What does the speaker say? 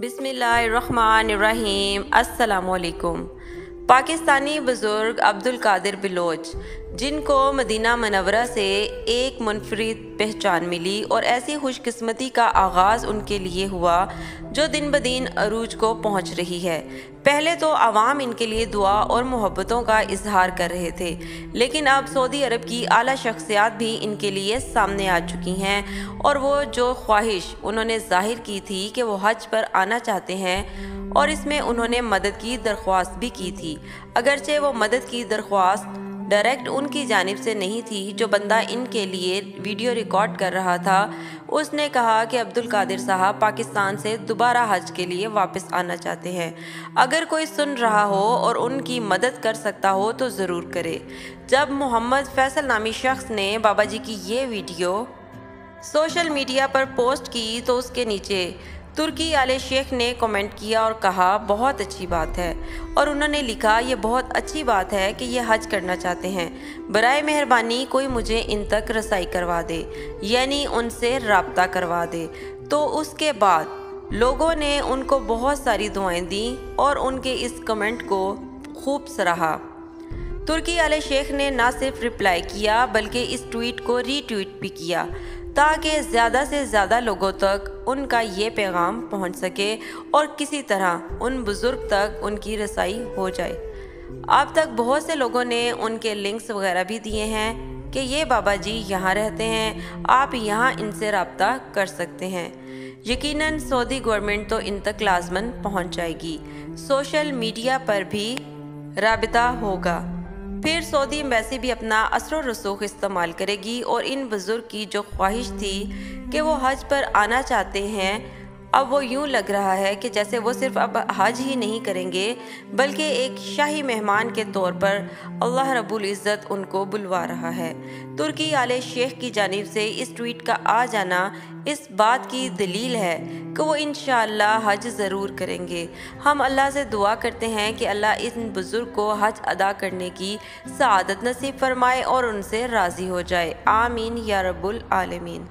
बिस्मिल्लाहिर्रहमानिर्रहीम। अस्सलामुअलैकुम। पाकिस्तानी बुज़ुर्ग अब्दुल कादिर बिलोच, जिनको मदीना मनव्वरा से एक मुनफरिद पहचान मिली और ऐसी खुशकिस्मती का आगाज़ उनके लिए हुआ जो दिन ब दिन अरूज को पहुँच रही है। पहले तो आवाम इनके लिए दुआ और मोहब्बतों का इजहार कर रहे थे, लेकिन अब सऊदी अरब की आला शख्सियात भी इनके लिए सामने आ चुकी हैं और वो जो ख्वाहिश उन्होंने जाहिर की थी कि वो हज पर आना चाहते हैं और इसमें उन्होंने मदद की दरख्वास्त भी की थी। अगरचे वो मदद की दरख्वास्त डायरेक्ट उनकी जानिब से नहीं थी, जो बंदा इनके लिए वीडियो रिकॉर्ड कर रहा था उसने कहा कि अब्दुल कादिर साहब पाकिस्तान से दोबारा हज के लिए वापस आना चाहते हैं। अगर कोई सुन रहा हो और उनकी मदद कर सकता हो तो ज़रूर करे। जब मोहम्मद फैसल नामी शख्स ने बाबा जी की ये वीडियो सोशल मीडिया पर पोस्ट की तो उसके नीचे तुर्की आले शेख ने कमेंट किया और कहा बहुत अच्छी बात है, और उन्होंने लिखा ये बहुत अच्छी बात है कि ये हज करना चाहते हैं, बराए मेहरबानी कोई मुझे इन तक रसाई करवा दे, यानी उनसे राब्ता करवा दे। तो उसके बाद लोगों ने उनको बहुत सारी दुआएं दी और उनके इस कमेंट को खूब सराहा। तुर्की आले शेख ने ना सिर्फ रिप्लाई किया बल्कि इस ट्वीट को रीट्वीट भी किया ताकि ज़्यादा से ज़्यादा लोगों तक उनका ये पैगाम पहुंच सके और किसी तरह उन बुज़ुर्ग तक उनकी रसाई हो जाए। अब तक बहुत से लोगों ने उनके लिंक्स वगैरह भी दिए हैं कि ये बाबा जी यहाँ रहते हैं, आप यहाँ इनसे रब्ता कर सकते हैं। यकीनन सऊदी गवर्नमेंट तो इन तक लाजमन पहुँच जाएगी, सोशल मीडिया पर भी राबिता होगा, फिर सऊदी एम्बेसी भी अपना असर और रसूख इस्तेमाल करेगी और इन बुज़ुर्ग की जो ख्वाहिश थी कि वो हज पर आना चाहते हैं, अब वो यूं लग रहा है कि जैसे वो सिर्फ अब हज ही नहीं करेंगे बल्कि एक शाही मेहमान के तौर पर अल्लाह रब्बुल इज़्ज़त उनको बुलवा रहा है। तुर्की आले शेख की जानिब से इस ट्वीट का आ जाना इस बात की दलील है कि वो इंशाअल्लाह हज ज़रूर करेंगे। हम अल्लाह से दुआ करते हैं कि अल्लाह इन बुज़ुर्ग को हज अदा करने की सआदत नसीब फरमाए और उनसे राज़ी हो जाए। आमीन या रब्बुल आलमीन।